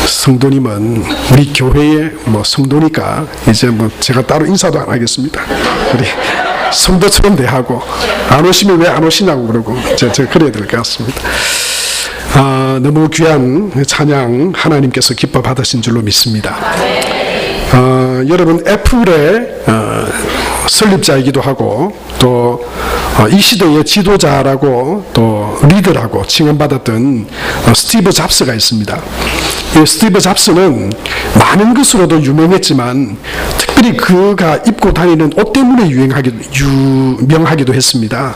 성도님은 우리 교회의 성도니까 이제 제가 따로 인사도 안 하겠습니다. 우리 성도처럼 대하고 안 오시면 왜 안 오시냐고 그러고 제가 그래야 될 것 같습니다. 너무 귀한 찬양 하나님께서 기뻐 받으신 줄로 믿습니다. 여러분 애플의 설립자이기도 하고 또 이 시대의 지도자라고 또 리더라고 칭함받았던 스티브 잡스가 있습니다. 이 스티브 잡스는 많은 것으로도 유명했지만 특별히 그가 입고 다니는 옷 때문에 유명하기도 했습니다.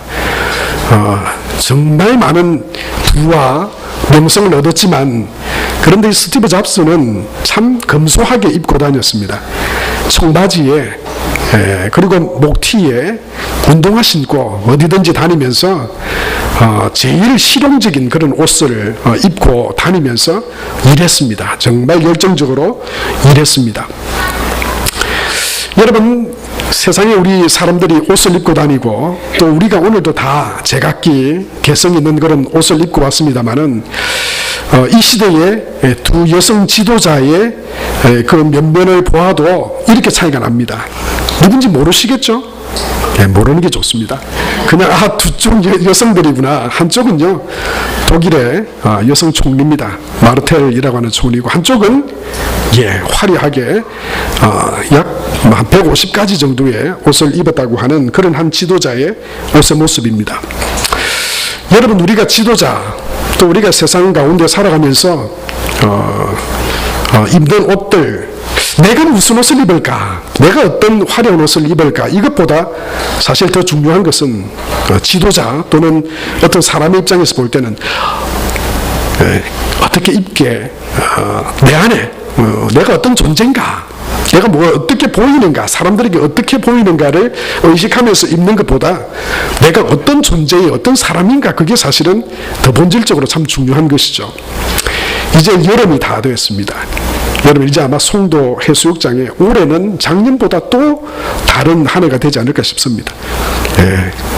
정말 많은 부와 명성을 얻었지만 그런데 스티브 잡스는 참 검소하게 입고 다녔습니다. 청바지에 그리고 목티에 운동화 신고 어디든지 다니면서 제일 실용적인 그런 옷을 입고 다니면서 일했습니다. 정말 열정적으로 일했습니다. 여러분 세상에 우리 사람들이 옷을 입고 다니고 또 우리가 오늘도 다 제각기 개성 있는 그런 옷을 입고 왔습니다마는 이 시대의 두 여성 지도자의 그 면면을 보아도 이렇게 차이가 납니다. 누군지 모르시겠죠? 네, 모르는 게 좋습니다. 그냥 두 쪽 여성들이구나. 한쪽은요 독일의 여성 총리입니다. 마르텔이라고 하는 총리고 한쪽은 화려하게 약 150가지 정도의 옷을 입었다고 하는 그런 한 지도자의 옷의 모습입니다. 여러분 우리가 지도자 또 우리가 세상 가운데 살아가면서 입는 옷들 내가 무슨 옷을 입을까? 내가 어떤 화려한 옷을 입을까? 이것보다 사실 더 중요한 것은 지도자 또는 어떤 사람의 입장에서 볼 때는 어떻게 입게 내 안에 내가 어떤 존재인가? 내가 어떻게 보이는가? 사람들에게 어떻게 보이는가를 의식하면서 입는 것보다 내가 어떤 존재의 어떤 사람인가? 그게 사실은 더 본질적으로 참 중요한 것이죠. 이제 여름이 다 되었습니다. 여러분 이제 아마 송도 해수욕장에 올해는 작년보다 또 다른 한 해가 되지 않을까 싶습니다.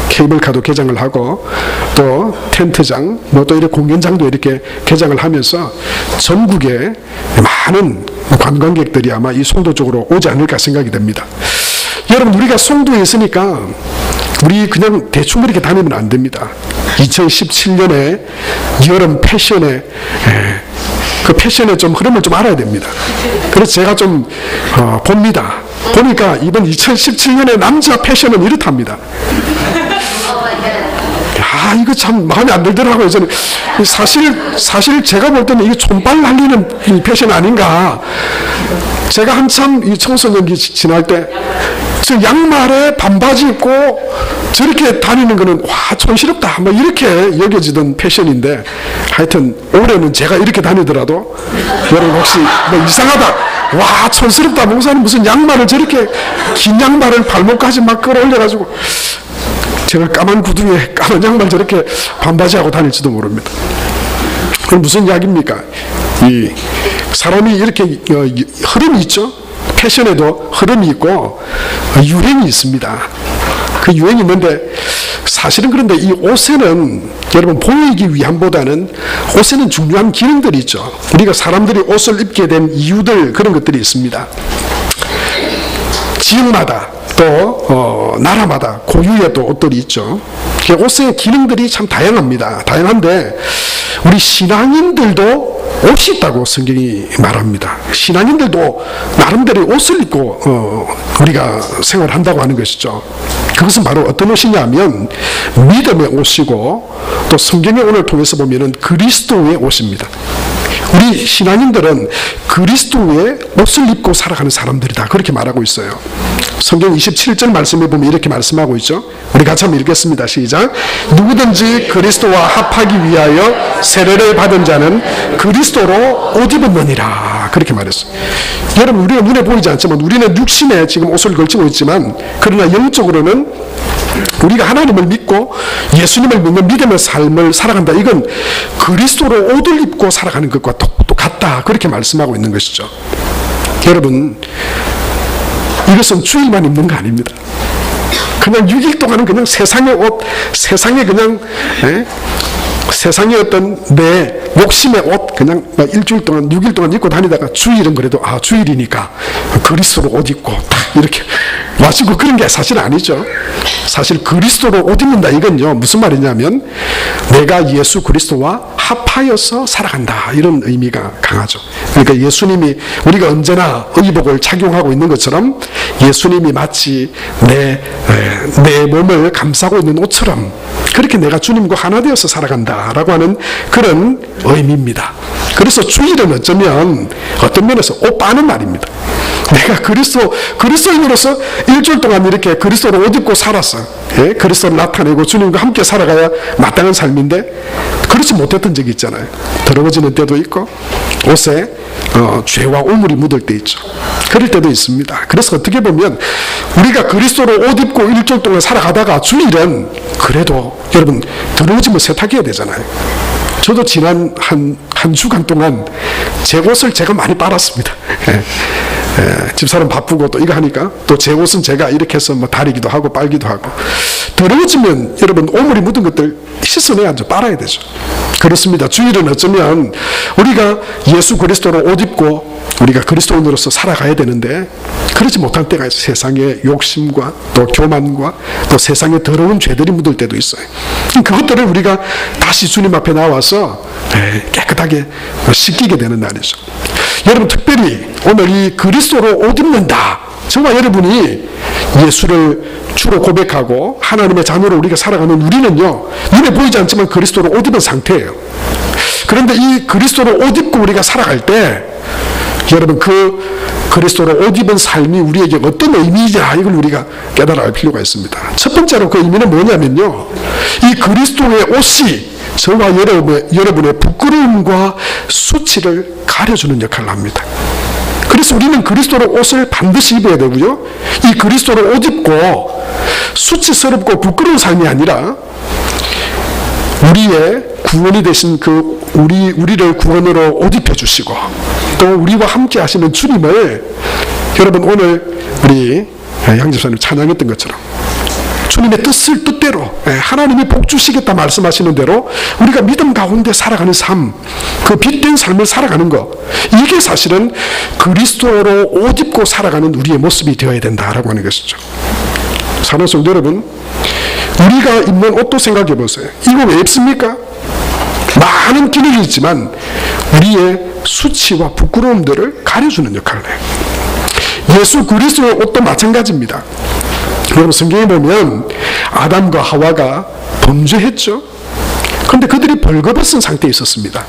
케이블카도 개장을 하고 또 텐트장 또 이렇게 공연장도 이렇게 개장을 하면서 전국에 많은 관광객들이 아마 이 송도 쪽으로 오지 않을까 생각이 됩니다. 여러분 우리가 송도에 있으니까 우리 그냥 대충 그렇게 다니면 안 됩니다. 2017년에 여름 패션에 그 패션의 좀 흐름을 좀 알아야 됩니다. 그래서 제가 좀 봅니다. 보니까 이번 2017년의 남자 패션은 이렇답니다. 이거 참 마음에 안 들더라고요. 저는 사실 제가 볼 때는 이게 촌발 날리는 패션 아닌가. 제가 한참 이 청소년기 지날 때 저 양말에 반바지 입고 저렇게 다니는 거는 촌스럽다 이렇게 여겨지던 패션인데 하여튼 올해는 제가 이렇게 다니더라도 여러분 혹시 이상하다 촌스럽다 목사님 무슨 양말을 저렇게 긴 양말을 발목까지 막 끌어올려가지고 제가 까만 구두에 까만 양말 저렇게 반바지하고 다닐지도 모릅니다. 그럼 무슨 이야기입니까? 이 사람이 이렇게 흐름이 있죠. 패션에도 흐름이 있고 유행이 있습니다. 그 유행이 있는데 사실은 그런데 이 옷에는 여러분 보이기 위함보다는 옷에는 중요한 기능들이 있죠. 우리가 사람들이 옷을 입게 된 이유들 그런 것들이 있습니다. 지역마다 또 나라마다 고유의 또 옷들이 있죠. 옷의 기능들이 참 다양합니다. 다양한데 우리 신앙인들도 옷이 있다고 성경이 말합니다. 신앙인들도 나름대로 옷을 입고 우리가 생활한다고 하는 것이죠. 그것은 바로 어떤 옷이냐면 믿음의 옷이고 또 성경의 오늘 통해서 보면은 그리스도의 옷입니다. 우리 신앙인들은 그리스도의 옷을 입고 살아가는 사람들이다. 그렇게 말하고 있어요. 성경 27절 말씀에 보면 이렇게 말씀하고 있죠. 우리 같이 한번 읽겠습니다. 시작. 누구든지 그리스도와 합하기 위하여 세례를 받은 자는 그리스도로 옷 입었느니라. 그렇게 말했어요. 여러분 우리가 눈에 보이지 않지만 우리는 육신에 지금 옷을 걸치고 있지만 그러나 영적으로는 우리가 하나님을 믿고 예수님을 믿는 믿음의 삶을 살아간다. 이건 그리스도로 옷을 입고 살아가는 것과 똑같다. 그렇게 말씀하고 있는 것이죠. 여러분 이것은 주일만 입는 거 아닙니다. 그냥 6일 동안은 그냥 세상의 옷, 세상의 그냥 세상의 어떤 내 목심의 옷 그냥 막 일주일 동안 6일 동안 입고 다니다가 주일은 그래도 주일이니까 그리스도로 옷 입고 딱 이렇게 마시고 그런 게 사실 아니죠. 사실 그리스도로 옷 입는다 이건요 무슨 말이냐면 내가 예수 그리스도와 합하여서 살아간다 이런 의미가 강하죠. 그러니까 예수님이 우리가 언제나 의복을 착용하고 있는 것처럼 예수님이 마치 내 몸을 감싸고 있는 옷처럼 그렇게 내가 주님과 하나 되어서 살아간다라고 하는 그런 의미입니다. 그래서 주일은 어쩌면 어떤 면에서 옷 빠는 말입니다. 내가 그리스도인으로서 일주일 동안 이렇게 그리스도로 옷 입고 살았어. 예? 그리스도를 나타내고 주님과 함께 살아가야 마땅한 삶인데 그렇지 못했던 적이 있잖아요. 더러워지는 때도 있고 옷에 죄와 오물이 묻을 때 있죠. 그럴 때도 있습니다. 그래서 어떻게 보면 우리가 그리스도로 옷 입고 일주일 동안 살아가다가 주일은 그래도 여러분 더러워지면 세탁해야 되잖아요. 저도 지난 한 주간 동안 제 옷을 제가 많이 빨았습니다. 집사람 바쁘고 또 이거 하니까 또 제 옷은 제가 이렇게 해서 뭐 다리기도 하고 빨기도 하고 더러워지면 여러분 오물이 묻은 것들 씻어내야죠. 빨아야 되죠. 그렇습니다. 주일은 어쩌면 우리가 예수 그리스도로 옷 입고 우리가 그리스도인으로서 살아가야 되는데 그렇지 못할 때가 있어요. 세상의 욕심과 또 교만과 또 세상의 더러운 죄들이 묻을 때도 있어요. 그것들을 우리가 다시 주님 앞에 나와서 깨끗하게 씻기게 되는 날이죠. 여러분 특별히 오늘 이 그리스도로 옷 입는다. 정말 여러분이 예수를 주로 고백하고 하나님의 자녀로 우리가 살아가는 우리는요 눈에 보이지 않지만 그리스도로 옷 입은 상태예요. 그런데 이 그리스도로 옷 입고 우리가 살아갈 때 여러분 그 그리스도로 옷 입은 삶이 우리에게 어떤 의미냐 이걸 우리가 깨달아야 할 필요가 있습니다. 첫 번째로 그 의미는 뭐냐면요 이 그리스도의 옷이 저와 여러분의 부끄러움과 수치를 가려주는 역할을 합니다. 그래서 우리는 그리스도로 옷을 반드시 입어야 되고요 이 그리스도로 옷 입고 수치스럽고 부끄러운 삶이 아니라 우리의 구원이 되신 우리를 구원으로 옷 입혀 주시고 또 우리와 함께 하시는 주님을 여러분 오늘 우리 양집사님 찬양했던 것처럼 주님의 뜻대로 하나님이 복 주시겠다 말씀하시는 대로 우리가 믿음 가운데 살아가는 삶, 그 빛된 삶을 살아가는 것 이게 사실은 그리스도로 옷 입고 살아가는 우리의 모습이 되어야 된다라고 하는 것이죠. 사랑하는 성도 여러분 우리가 입는 옷도 생각해 보세요. 이거 왜 입습니까? 많은 기능이 있지만 우리의 수치와 부끄러움들을 가려주는 역할을 해요. 예수 그리스도의 옷도 마찬가지입니다. 여러분 성경에 보면 아담과 하와가 범죄했죠. 그런데 그들이 벌거벗은 상태에 있었습니다.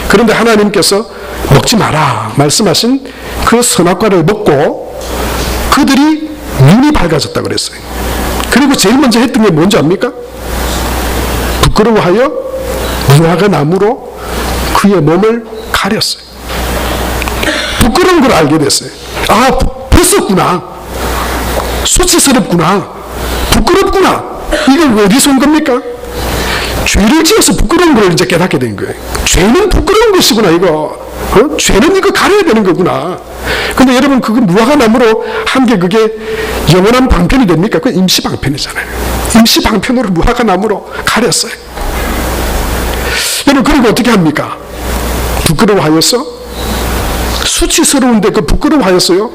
그런데 하나님께서 먹지 마라 말씀하신 그 선악과를 먹고 그들이 눈이 밝아졌다 그랬어요. 그리고 제일 먼저 했던 게 뭔지 압니까? 부끄러워하여 무화과 나무로 그의 몸을 가렸어요. 부끄러운 걸 알게 됐어요. 아 벗었구나. 수치스럽구나. 부끄럽구나. 이걸 어디서 온 겁니까? 죄를 지어서 부끄러운 걸 이제 깨닫게 된 거예요. 죄는 부끄러운 것이구나 이거. 죄는 이거 가려야 되는 거구나. 근데 여러분 그거 무화과 나무로 한 게 그게 영원한 방편이 됩니까? 그건 임시 방편이잖아요. 임시 방편으로 무화과 나무로 가렸어요. 여러분 그리고 어떻게 합니까? 부끄러워하여서 수치스러운데 그 부끄러워하였어요.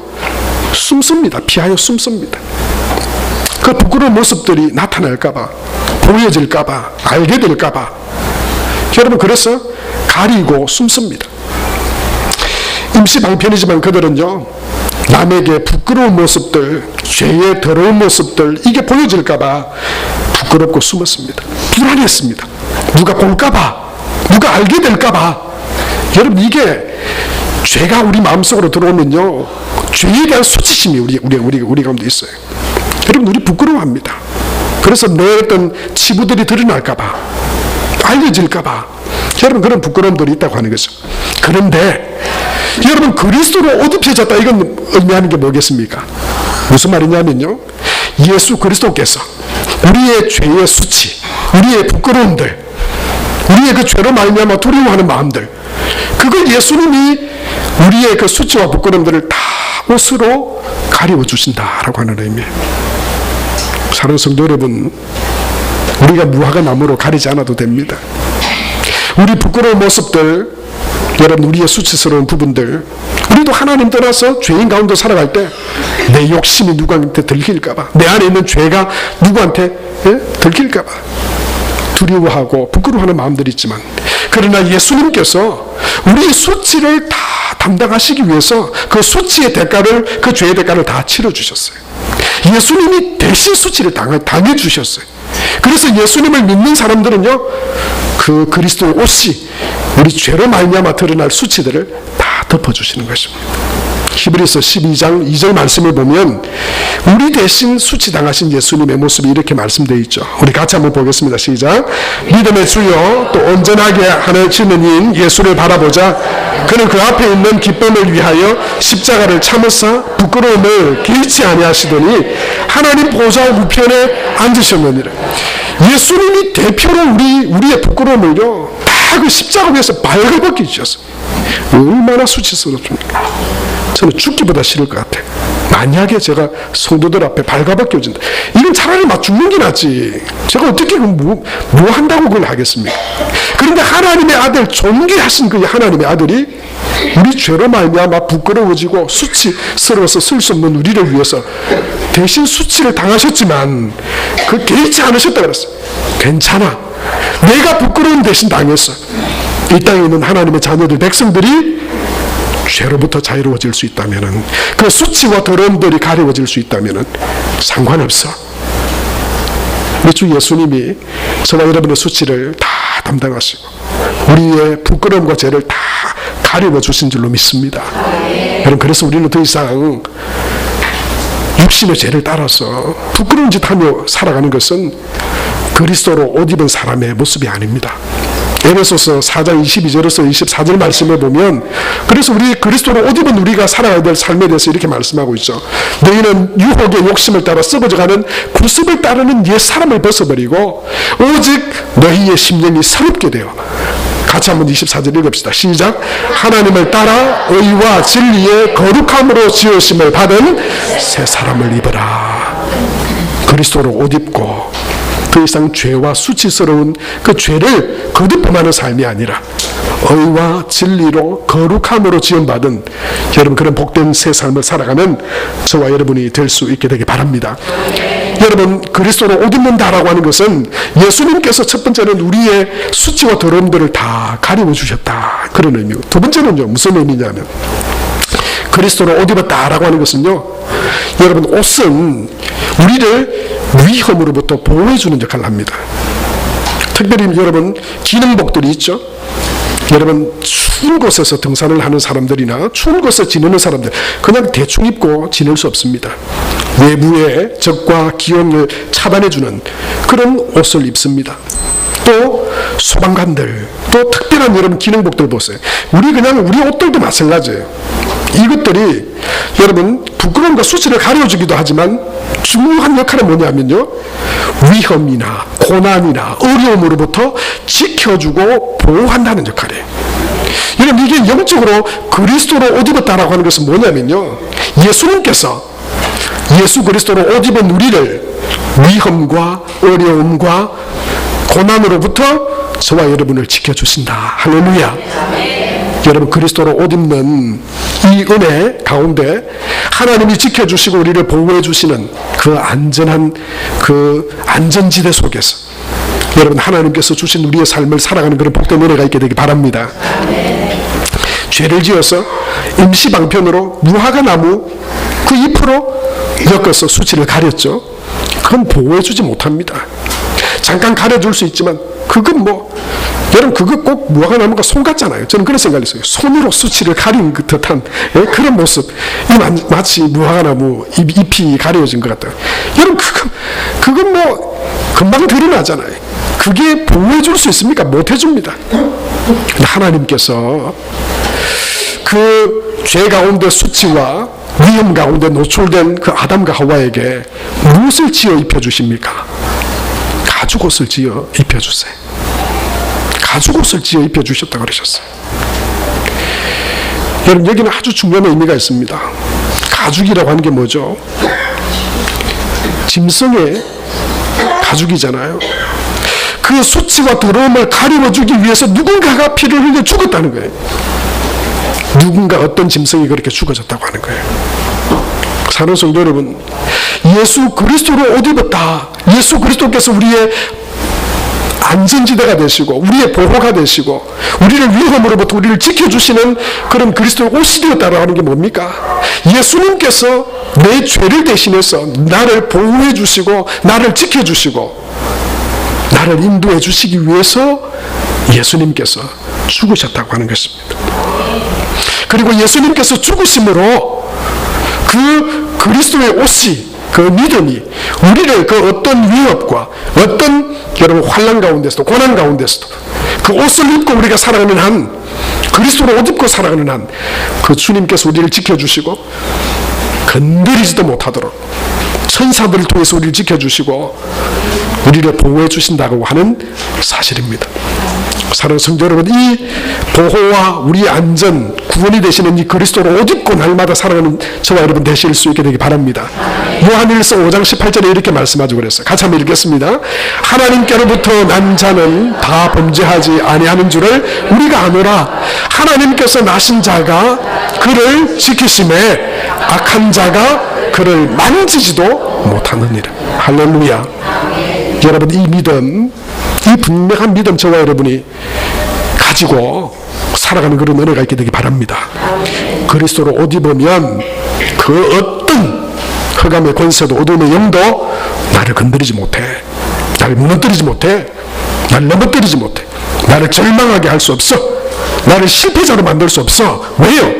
숨습니다. 피하여 숨습니다. 그 부끄러운 모습들이 나타날까봐 보여질까봐 알게 될까봐 여러분 그래서 가리고 숨습니다. 임시 방편이지만 그들은요 남에게 부끄러운 모습들 죄의 더러운 모습들 이게 보여질까봐 부끄럽고 숨었습니다. 불안했습니다. 누가 볼까봐 누가 알게 될까봐. 여러분 이게 죄가 우리 마음속으로 들어오면요 죄에 대한 수치심이 우리 가운데 있어요. 여러분 우리 부끄러워합니다. 그래서 내 어떤 치부들이 드러날까봐 알려질까봐 여러분 그런 부끄러움들이 있다고 하는 거죠. 그런데 여러분 그리스도로 옷 입혀졌다 이건 의미하는 게 뭐겠습니까? 무슨 말이냐면요 예수 그리스도께서 우리의 죄의 수치 우리의 부끄러움들 우리의 그 죄로 말미암아 두려워하는 마음들 그걸 예수님이 우리의 그 수치와 부끄러움들을 다 옷으로 가리워 주신다라고 하는 의미예요. 사랑하는 성도 여러분 우리가 무화과 나무로 가리지 않아도 됩니다. 우리 부끄러운 모습들, 여러분 우리의 수치스러운 부분들, 우리도 하나님 떠나서 죄인 가운데 살아갈 때 내 욕심이 누구한테 들킬까봐, 내 안에 있는 죄가 누구한테 들킬까봐 두려워하고 부끄러워하는 마음들이 있지만, 그러나 예수님께서 우리의 수치를 다 담당하시기 위해서 그 수치의 대가를, 그 죄의 대가를 다 치러주셨어요. 예수님이 대신 수치를 당해주셨어요. 그래서 예수님을 믿는 사람들은요, 그 그리스도의 옷이 우리 죄로 말미암아 드러날 수치들을 다 덮어주시는 것입니다. 히브리서 12장 2절 말씀을 보면 우리 대신 수치당하신 예수님의 모습이 이렇게 말씀되어 있죠. 우리 같이 한번 보겠습니다. 시작. 믿음의 주여 또 온전하게 하늘 치는 이인 예수를 바라보자. 그는 그 앞에 있는 기쁨을 위하여 십자가를 참으사 부끄러움을 개의치 아니하시더니 하나님 보좌 우편에 앉으셨느니라. 예수님이 대표로 우리의 부끄러움을요 다 그 십자가 위에서 발걸벗겨 주셨어요. 얼마나 수치스럽습니까? 저는 죽기보다 싫을 것 같아요. 만약에 제가 성도들 앞에 발가벗겨진다, 이건 차라리 막 죽는 게 낫지. 제가 어떻게 뭐 한다고 그걸 하겠습니까? 그런데 하나님의 아들, 존귀하신 그 하나님의 아들이 우리 죄로 말미암아 부끄러워지고 수치스러워서 쓸 수 없는 우리를 위해서 대신 수치를 당하셨지만 그 개의치 않으셨다 그랬어요. 괜찮아, 내가 부끄러움 대신 당했어. 이 땅에 있는 하나님의 자녀들, 백성들이 죄로부터 자유로워질 수 있다면, 그 수치와 더러움들이 가려워질 수 있다면 상관없어. 우리 주 예수님이 저와 여러분의 수치를 다 담당하시고 우리의 부끄러움과 죄를 다 가려워 주신 줄로 믿습니다. 여러분, 그래서 우리는 더 이상 육신의 죄를 따라서 부끄러운 짓 하며 살아가는 것은 그리스도로 옷 입은 사람의 모습이 아닙니다. 에베소서 4장 22절에서 24절 말씀을 보면, 그래서 우리 그리스도로 옷 입은 우리가 살아야 될 삶에 대해서 이렇게 말씀하고 있죠. 너희는 유혹의 욕심을 따라 썩어져가는 구습을 따르는 옛 사람을 벗어버리고 오직 너희의 심령이 새롭게 되어, 같이 한번 24절 읽읍시다. 시작. 하나님을 따라 의와 진리의 거룩함으로 지으심을 받은 새 사람을 입어라. 그리스도로 옷 입고 더 이상 죄와 수치스러운 그 죄를 거듭범하는 삶이 아니라 의와 진리로 거룩함으로 지원받은, 여러분 그런 복된 새 삶을 살아가는 저와 여러분이 될 수 있게 되길 바랍니다. 여러분, 그리스도로 옷 입는다라고 하는 것은 예수님께서 첫 번째는 우리의 수치와 더러움들을 다 가리워 주셨다, 그런 의미고, 두 번째는요 무슨 의미냐면, 그리스도로 옷 입었다라고 하는 것은요, 여러분 옷은 우리를 위험으로부터 보호해주는 역할을 합니다. 특별히 여러분 기능복들이 있죠. 여러분 추운 곳에서 등산을 하는 사람들이나 추운 곳에 지내는 사람들, 그냥 대충 입고 지낼 수 없습니다. 외부의 적과 기온을 차단해주는 그런 옷을 입습니다. 또 소방관들, 또 특별한 여러분 기능복들 보세요. 우리 옷들도 마찬가지예요. 이것들이 여러분 부끄러움과 수치를 가려주기도 하지만 중요한 역할은 뭐냐면요, 위험이나 고난이나 어려움으로부터 지켜주고 보호한다는 역할이에요. 여러분, 이게 영적으로 그리스도로 옷 입었다라고 하는 것은 뭐냐면요, 예수님께서 예수 그리스도로 옷 입은 우리를 위험과 어려움과 고난으로부터 저와 여러분을 지켜주신다. 할렐루야. 여러분, 그리스도로 옷 입는 이 은혜 가운데 하나님이 지켜주시고 우리를 보호해 주시는 그 안전한 그 안전지대 속에서 여러분 하나님께서 주신 우리의 삶을 살아가는 그런 복된 은혜가 있게 되기 바랍니다. 죄를 지어서 임시방편으로 무화과 나무 그 잎으로 엮어서 수치를 가렸죠. 그건 보호해 주지 못합니다. 잠깐 가려줄 수 있지만 그건 여러분 그거 꼭 무화과 나무가 손 같잖아요. 저는 그런 생각을 했어요. 손으로 수치를 가린 듯한 그런 모습, 마치 무화과 나무 잎이 가려진 것 같아요. 여러분 그건 금방 드러나잖아요. 그게 보호해 줄 수 있습니까? 못 해줍니다. 하나님께서 그 죄 가운데 수치와 위험 가운데 노출된 그 아담과 하와에게 무엇을 지어 입혀주십니까? 가죽옷을 지어 입혀주세요. 가죽옷을 지어 입혀주셨다고 그러셨어요. 여러분, 여기는 아주 중요한 의미가 있습니다. 가죽이라고 하는 게 뭐죠? 짐승의 가죽이잖아요. 그 수치와 더러움을 가리워주기 위해서 누군가가 피를 흘려 죽었다는 거예요. 누군가 어떤 짐승이 그렇게 죽어졌다고 하는 거예요. 사랑하는 성도 여러분, 예수 그리스도로 옷 입었다. 예수 그리스도께서 우리의 안전지대가 되시고 우리의 보호가 되시고 우리를 위험으로부터 우리를 지켜주시는 그런 그리스도의 옷이 되었다라고 하는 게 뭡니까? 예수님께서 내 죄를 대신해서 나를 보호해 주시고 나를 지켜주시고 나를 인도해 주시기 위해서 예수님께서 죽으셨다고 하는 것입니다. 그리고 예수님께서 죽으심으로 그 그리스도의 옷이, 그 믿음이 우리를 그 어떤 위협과 어떤 여러분 환난 가운데서도 고난 가운데서도 그 옷을 입고 우리가 살아가는 한, 그리스도로 옷 입고 살아가는 한 그 주님께서 우리를 지켜주시고 건드리지도 못하도록 천사들을 통해서 우리를 지켜주시고 우리를 보호해 주신다고 하는 사실입니다. 사랑하는 성도 여러분, 이 보호와 우리의 안전, 구원이 되시는 이 그리스도로 옷 입고 날마다 살아가는 저와 여러분 되실 수 있게 되기 바랍니다. 요한일서 5장 18절에 이렇게 말씀하죠. 그랬어요. 같이 한번 읽겠습니다. 하나님께로부터 난 자는 다 범죄하지 아니하는 줄을 우리가 아노라. 하나님께서 나신 자가 그를 지키심에 악한 자가 그를 만지지도 못하느니라. 할렐루야. 여러분, 이 믿음, 이 분명한 믿음 저와 여러분이 가지고 살아가는 그런 은혜가 있게 되기 바랍니다. 그리스도로 옷 입으면 그 어떤 흑암의 권세도 어둠의 영도 나를 건드리지 못해, 나를 무너뜨리지 못해, 나를 넘어뜨리지 못해, 나를 절망하게 할 수 없어, 나를 실패자로 만들 수 없어. 왜요?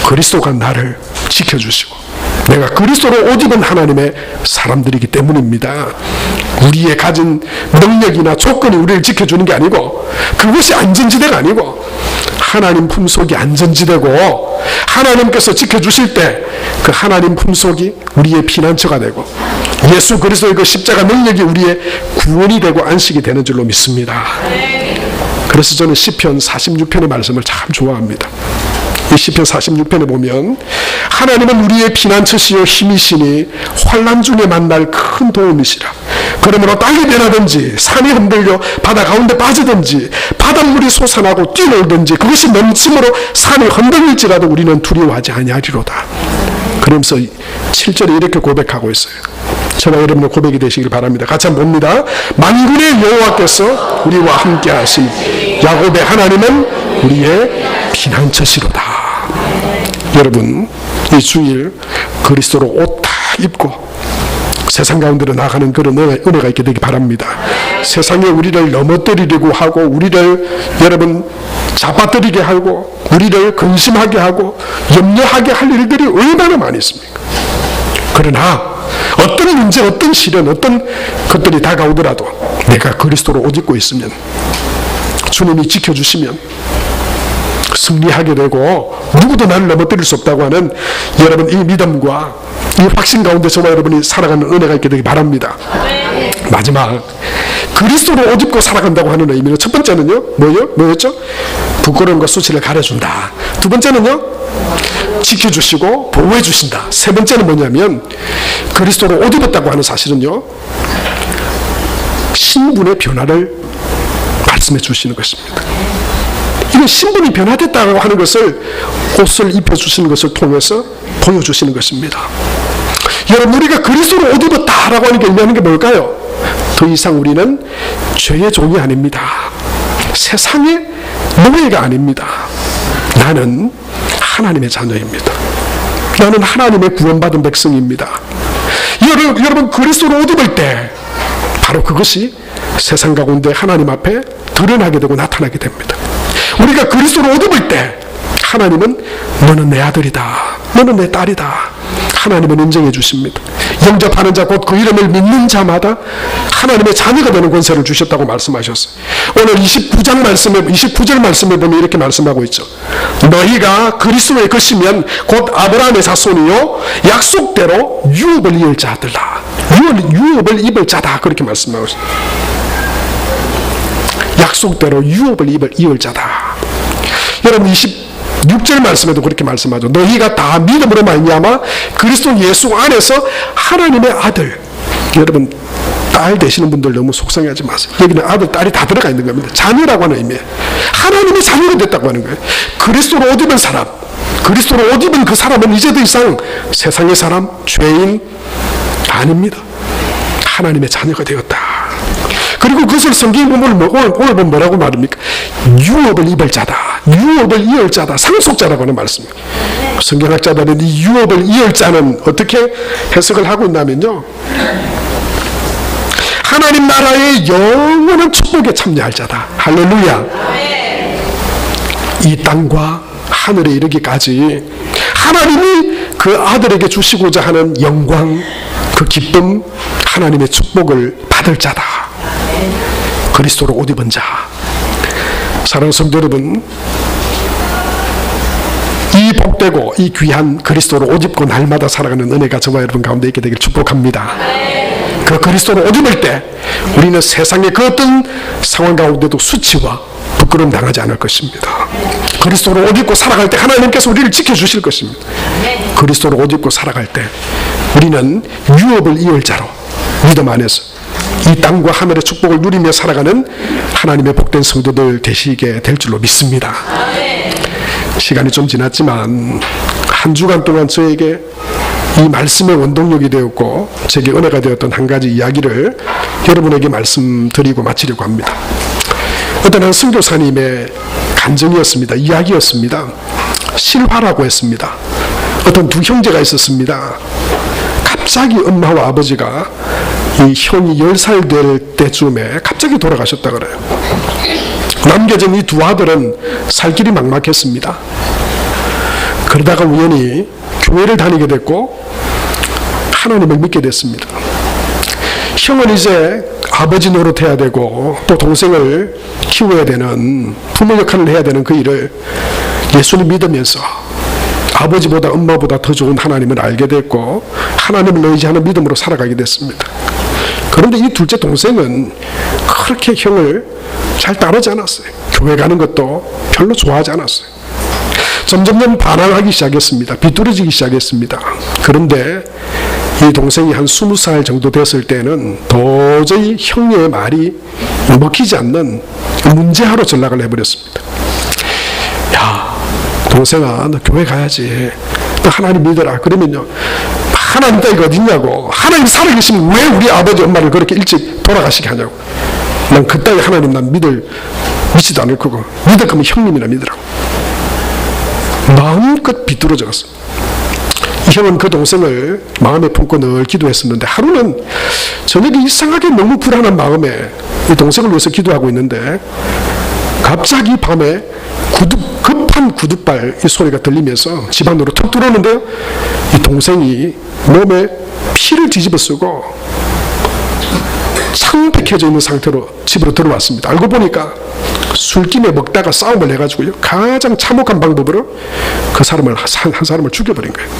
그리스도가 나를 지켜주시고 내가 그리스도로 옷 입은 하나님의 사람들이기 때문입니다. 우리의 가진 능력이나 조건이 우리를 지켜주는 게 아니고, 그것이 안전지대가 아니고 하나님 품속이 안전지대고, 하나님께서 지켜주실 때 그 하나님 품속이 우리의 피난처가 되고 예수 그리스도의 그 십자가 능력이 우리의 구원이 되고 안식이 되는 줄로 믿습니다. 그래서 저는 시편 46편의 말씀을 참 좋아합니다. 이 시편 46편에 보면 하나님은 우리의 피난처시요 힘이시니 환난 중에 만날 큰 도움이시라. 그러므로 땅이 변하든지 산이 흔들려 바다 가운데 빠지든지 바닷물이 솟아나고 뛰놀든지 그것이 넘침으로 산이 흔들릴지라도 우리는 두려워하지 아니하리로다. 그러면서 7절에 이렇게 고백하고 있어요. 저와 여러분의 고백이 되시길 바랍니다. 같이 한번 봅니다. 만군의 여호와께서 우리와 함께 하심 야곱의 하나님은 우리의 피난처시로다. 여러분, 이 주일 그리스도로 옷 다 입고 세상 가운데로 나가는 그런 은혜가 있게 되기 바랍니다. 세상에 우리를 넘어뜨리려고 하고 우리를 여러분 잡아뜨리게 하고 우리를 근심하게 하고 염려하게 할 일들이 얼마나 많이 있습니까? 그러나 어떤 문제, 어떤 시련, 어떤 것들이 다가오더라도 내가 그리스도로 옷 입고 있으면, 주님이 지켜주시면 승리하게 되고 누구도 나를 넘어뜨릴 수 없다고 하는 여러분 이 믿음과 이 확신 가운데 저와 여러분이 살아가는 은혜가 있게 되기 바랍니다. 마지막, 그리스도로 옷 입고 살아간다고 하는 의미는 첫 번째는요, 뭐였죠? 부끄러움과 수치를 가려준다. 두 번째는요, 지켜주시고 보호해 주신다. 세 번째는 뭐냐면 그리스도로 옷 입었다고 하는 사실은요, 신분의 변화를 말씀해 주시는 것입니다. 이건 신분이 변화됐다고 하는 것을 옷을 입혀주시는 것을 통해서 보여주시는 것입니다. 여러분, 우리가 그리스도로 옷 입었다라고 하는 게 의미하는 게 뭘까요? 더 이상 우리는 죄의 종이 아닙니다. 세상의 노예가 아닙니다. 나는 하나님의 자녀입니다. 나는 하나님의 구원받은 백성입니다. 여러분, 그리스도로 옷 입을 때 바로 그것이 세상 가운데 하나님 앞에 드러나게 되고 나타나게 됩니다. 우리가 그리스도로 옷 입을 때 하나님은 너는 내 아들이다, 너는 내 딸이다, 하나님은 인정해 주십니다. 영접하는 자 곧 그 이름을 믿는 자마다 하나님의 자녀가 되는 권세를 주셨다고 말씀하셨어요. 오늘 29절 말씀에 보면 이렇게 말씀하고 있죠. 너희가 그리스도의 것이면 곧 아브라함의 자손이요 약속대로 유업을 이을 자들라. 유업을 입을 자다, 그렇게 말씀하고 있어요. 약속대로 유업을 이을 자다. 여러분, 26절 말씀에도 그렇게 말씀하죠. 너희가 다 믿음으로 말미암아 그리스도 예수 안에서 하나님의 아들, 여러분 딸 되시는 분들 너무 속상해하지 마세요. 여기는 아들, 딸이 다 들어가 있는 겁니다. 자녀라고 하는 의미에 하나님의 자녀가 됐다고 하는 거예요. 그리스도로 옷 입은 사람, 그리스도로 옷 입은 그 사람은 이제 더 이상 세상의 사람, 죄인 아닙니다. 하나님의 자녀가 되었다. 그리고 그것을 성경에 보면 오늘 보면 뭐라고 말합니까? 유업을 입을 자다, 유업을 이을 자다, 상속자라고 하는 말씀입니다. 성경학자들은 이 유업을 이을 자는 어떻게 해석을 하고 있냐면요, 하나님 나라의 영원한 축복에 참여할 자다. 할렐루야. 이 땅과 하늘에 이르기까지 하나님이 그 아들에게 주시고자 하는 영광, 그 기쁨, 하나님의 축복을 받을 자다. 그리스도로 옷 입은 자. 사랑하는 성도 여러분, 이 복되고 이 귀한 그리스도로 옷 입고 날마다 살아가는 은혜가 저와 여러분 가운데 있게 되길 축복합니다. 그 그리스도로 옷 입을 때 우리는 세상의 그 어떤 상황 가운데도 수치와 부끄러움 당하지 않을 것입니다. 그리스도로 옷 입고 살아갈 때 하나님께서 우리를 지켜주실 것입니다. 그리스도로 옷 입고 살아갈 때 우리는 유업을 이을 자로 믿음 안에서 이 땅과 하늘의 축복을 누리며 살아가는 하나님의 복된 성도들 되시게 될 줄로 믿습니다. 시간이 좀 지났지만 한 주간 동안 저에게 이 말씀의 원동력이 되었고 제게 은혜가 되었던 한 가지 이야기를 여러분에게 말씀드리고 마치려고 합니다. 어떤 한 선교사님의 간증이었습니다. 이야기였습니다. 실화라고 했습니다. 어떤 두 형제가 있었습니다. 갑자기 엄마와 아버지가 이 형이 10살 될 때쯤에 갑자기 돌아가셨다 그래요. 남겨진 이 두 아들은 살 길이 막막했습니다. 그러다가 우연히 교회를 다니게 됐고 하나님을 믿게 됐습니다. 형은 이제 아버지 노릇해야 되고 또 동생을 키워야 되는 부모 역할을 해야 되는 그 일을 예수를 믿으면서 아버지보다 엄마보다 더 좋은 하나님을 알게 됐고 하나님을 의지하는 믿음으로 살아가게 됐습니다. 그런데 이 둘째 동생은 그렇게 형을 잘 따르지 않았어요. 교회 가는 것도 별로 좋아하지 않았어요. 점점점 반항하기 시작했습니다. 비뚤어지기 시작했습니다. 그런데 이 동생이 한 20살 정도 됐을 때는 도저히 형의 말이 먹히지 않는 문제하러 전락을 해버렸습니다. 야, 동생아, 너 교회 가야지. 너 하나님 믿어라. 그러면요, 하나님 따위가 어딨냐고. 하나님 살아계시면 왜 우리 아버지 엄마를 그렇게 일찍 돌아가시게 하냐고. 난 그따위 하나님 난 믿지도 않을 거고, 믿을 거면 형님이나 믿으라고. 마음껏 비뚤어졌어. 이 형은 그 동생을 마음에 품고 늘 기도했었는데 하루는 저녁에 이상하게 너무 불안한 마음에 이 동생을 위해서 기도하고 있는데 갑자기 밤에 급한 구둣발 이 소리가 들리면서 집 안으로 툭 들어오는데요, 이 동생이 몸에 피를 뒤집어 쓰고 창백해져 있는 상태로 집으로 들어왔습니다. 알고 보니까 술김에 먹다가 싸움을 해가지고요, 가장 참혹한 방법으로 그 사람을 한 사람을 죽여버린 거예요.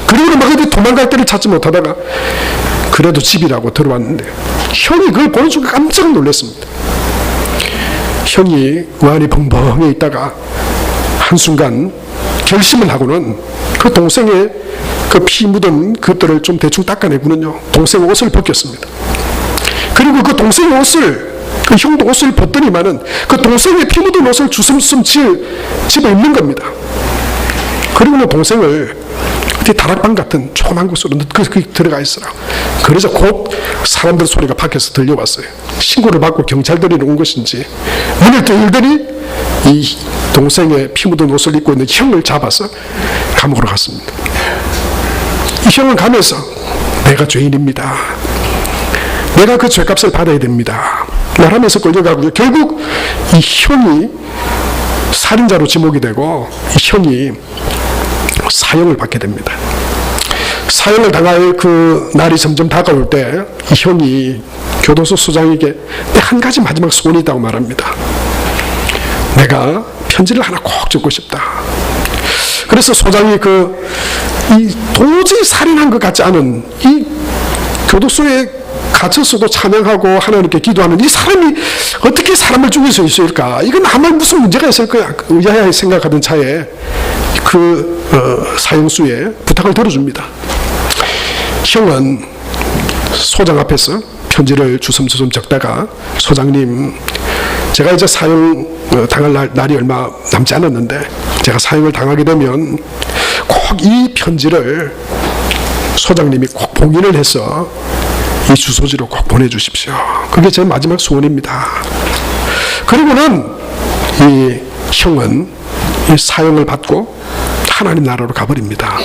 그리고 막 어디 도망갈 데를 찾지 못하다가 그래도 집이라고 들어왔는데 형이 그걸 보는 순간 깜짝 놀랐습니다. 형이 우한히 벙벙해 있다가 한순간 결심을 하고는 그 동생의 그 피 묻은 것들을 좀 대충 닦아내고는요, 동생 옷을 벗겼습니다. 그리고 그 동생의 옷을, 그 형도 옷을 벗더니만은 그 동생의 피 묻은 옷을 주섬주섬 집어 입는 겁니다. 그리고는 동생을 어디 다락방 같은 조그만 곳으로 들어가 있으라. 그래서 곧 사람들 소리가 밖에서 들려왔어요. 신고를 받고 경찰들이 온 것인지 문을 열더니 이 동생의 피 묻은 옷을 입고 있는 형을 잡아서 감옥으로 갔습니다. 이 형은 가면서 내가 죄인입니다. 내가 그 죄값을 받아야 됩니다. 말하면서 끌려가고요. 결국 이 형이 살인자로 지목이 되고 이 형이 사형을 받게 됩니다. 사형을 당할 그 날이 점점 다가올 때 이 형이 교도소 소장에게 내 한 가지 마지막 소원이 있다고 말합니다. 내가 편지를 하나 꼭 적고 싶다. 그래서 소장이 도저히 살인한 것 같지 않은 이 교도소에 갇혀서도 찬양하고 하나님께 기도하는 이 사람이 어떻게 사람을 죽일 수 있을까? 이건 아마 무슨 문제가 있을 거야. 의아해 생각하던 차에 사형수에 부탁을 들어줍니다. 형은 소장 앞에서 편지를 주섬주섬 적다가 소장님, 제가 이제 사형 당할 날이 얼마 남지 않았는데 제가 사형을 당하게 되면 꼭 이 편지를 소장님이 꼭 봉인을 해서 이 주소지로 꼭 보내주십시오. 그게 제 마지막 소원입니다. 그리고는 이 형은 이 사형을 받고 하나님 나라로 가버립니다.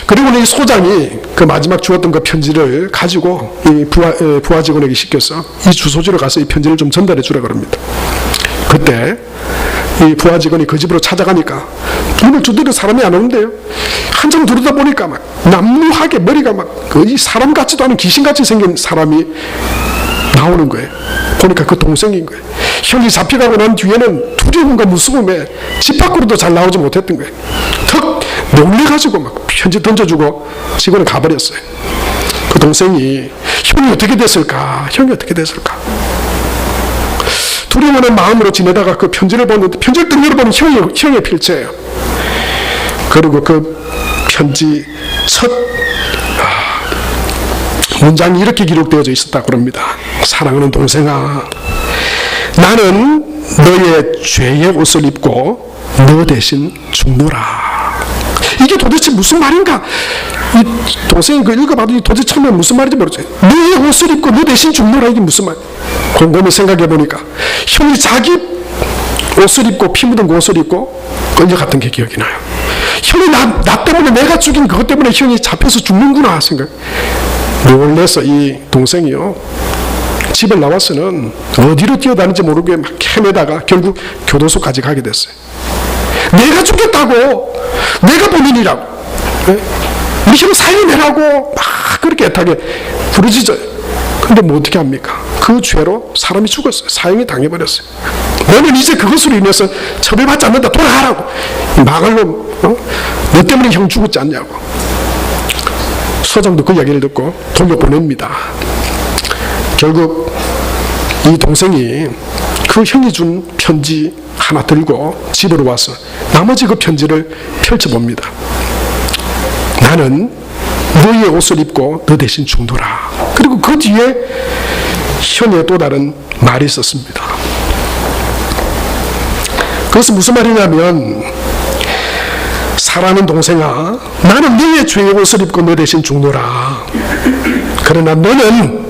그리고는 이 소장이 그 마지막 주었던 그 편지를 가지고 이 부하 직원에게 시켜서 이 주소지로 가서 이 편지를 좀 전달해 주라 그럽니다. 그때 이 부하 직원이 그 집으로 찾아가니까 문을 두드려 사람이 안 오는데요. 한참 두르다 보니까 막 남루하게 머리가 막 거의 사람 같지도 않은 귀신같이 생긴 사람이 나오는 거예요. 보니까 그 동생인 거예요. 형이 잡혀가고 난 뒤에는 두려움과 무서움에 집 밖으로도 잘 나오지 못했던 거예요. 턱 놀래가지고 막 편지 던져주고 직원은 가버렸어요. 그 동생이 형이 어떻게 됐을까? 형이 어떻게 됐을까? 두려워하는 마음으로 지내다가 그 편지를 보는데 편지를 딱 열어보면 형의 필체예요. 그리고 그 편지 첫 문장이 이렇게 기록되어져 있었다고 합니다. 사랑하는 동생아, 나는 너의 죄의 옷을 입고 너 대신 죽노라. 이게 도대체 무슨 말인가? 이 동생이 그 읽어봐도 도대체 처음에 무슨 말인지 모르죠. 너의 옷을 입고 너 대신 죽노라, 이게 무슨 말? 곰곰이 생각해 보니까 형이 자기 옷을 입고 피 묻은 그 옷을 입고 끌려갔던 게 기억이 나요. 형이 나 때문에, 내가 죽인 그것 때문에 형이 잡혀서 죽는구나 생각. 놀래서 이 동생이요, 집을 나와서는 어디로 뛰어다니는지 모르게 막 헤매다가 결국 교도소까지 가게 됐어요. 내가 죽였다고, 내가 본인이라고, 우리 형 살려내라고 막 그렇게 애타게 부르짖어요. 근데 뭐 어떻게 합니까? 그 죄로 사람이 죽었어요. 사형이 당해버렸어요. 너는 이제 그것으로 인해서 처벌받지 않는다, 돌아가라고. 망할 놈, 너 때문에 형 죽었지 않냐고. 소장도 그 이야기를 듣고 돌려보냅니다. 결국 이 동생이 그 형이 준 편지 하나 들고 집으로 와서 나머지 그 편지를 펼쳐봅니다. 나는 너의 옷을 입고 너 대신 죽노라. 그리고 그 뒤에 형의 또 다른 말이 있었습니다. 그것은 무슨 말이냐면, 사랑하는 동생아, 나는 너의 죄의 옷을 입고 너 대신 죽노라. 그러나 너는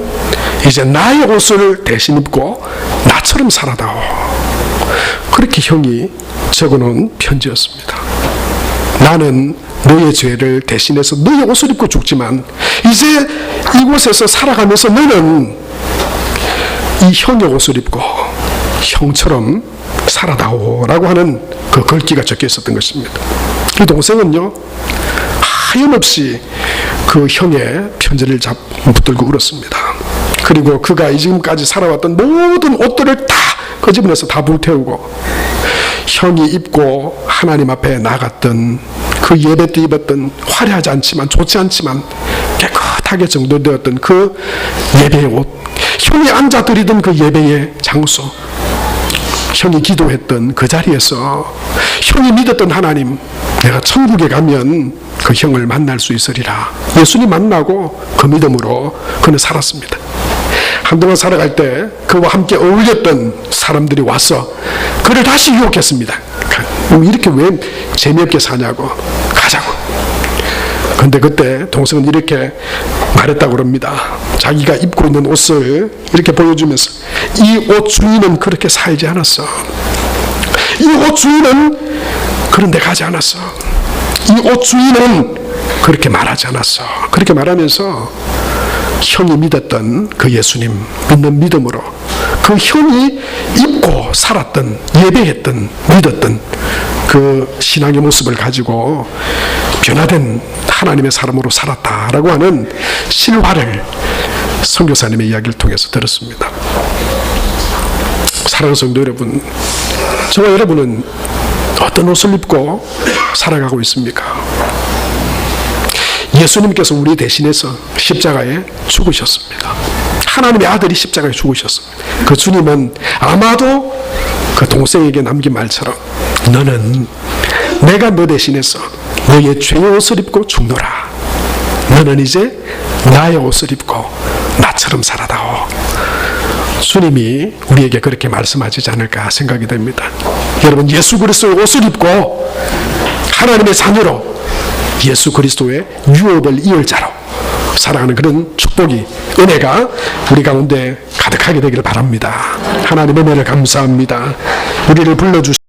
이제 나의 옷을 대신 입고 나처럼 살아다오. 그렇게 형이 적어놓은 편지였습니다. 나는 너의 죄를 대신해서 너의 옷을 입고 죽지만 이제 이곳에서 살아가면서 너는 이 형의 옷을 입고 형처럼 살아다오 라고 하는 그 글귀가 적혀 있었던 것입니다. 이 동생은요, 하염없이 그 형의 편지를 붙들고 울었습니다. 그리고 그가 지금까지 살아왔던 모든 옷들을 다 그 집안에서 다 불태우고 형이 입고 하나님 앞에 나갔던 그 예배 때 입었던 화려하지 않지만 좋지 않지만 깨끗하게 정돈되었던 그 예배의 옷, 형이 앉아 드리던 그 예배의 장소, 형이 기도했던 그 자리에서 형이 믿었던 하나님, 내가 천국에 가면 그 형을 만날 수 있으리라. 예수님 만나고 그 믿음으로 그는 살았습니다. 한동안 살아갈 때 그와 함께 어울렸던 사람들이 와서 그를 다시 유혹했습니다. 이렇게 왜 재미없게 사냐고, 가자고. 그런데 그때 동생은 이렇게 말했다고 합니다. 자기가 입고 있는 옷을 이렇게 보여주면서, 이 옷 주인은 그렇게 살지 않았어. 이 옷 주인은 그런 데 가지 않았어. 이 옷 주인은 그렇게 말하지 않았어. 그렇게 말하면서 형이 믿었던 그 예수님, 믿는 믿음으로 그 형이 입고 살았던, 예배했던, 믿었던 그 신앙의 모습을 가지고 변화된 하나님의 사람으로 살았다라고 하는 실화를 선교사님의 이야기를 통해서 들었습니다. 사랑하는 성도 여러분, 저와 여러분은 어떤 옷을 입고 살아가고 있습니까? 예수님께서 우리 대신해서 십자가에 죽으셨습니다. 하나님의 아들이 십자가에 죽으셨습니다. 그 주님은 아마도 그 동생에게 남긴 말처럼, 너는 내가 너 대신해서 너의 죄의 옷을 입고 죽노라. 너는 이제 나의 옷을 입고 나처럼 살아다오. 주님이 우리에게 그렇게 말씀하시지 않을까 생각이 됩니다. 여러분, 예수 그리스도의 옷을 입고 하나님의 자녀로 예수 그리스도의 유업을 이을 자로 살아가는 그런 축복이, 은혜가 우리 가운데 가득하게 되기를 바랍니다. 하나님의 은혜를 감사합니다. 우리를 불러주신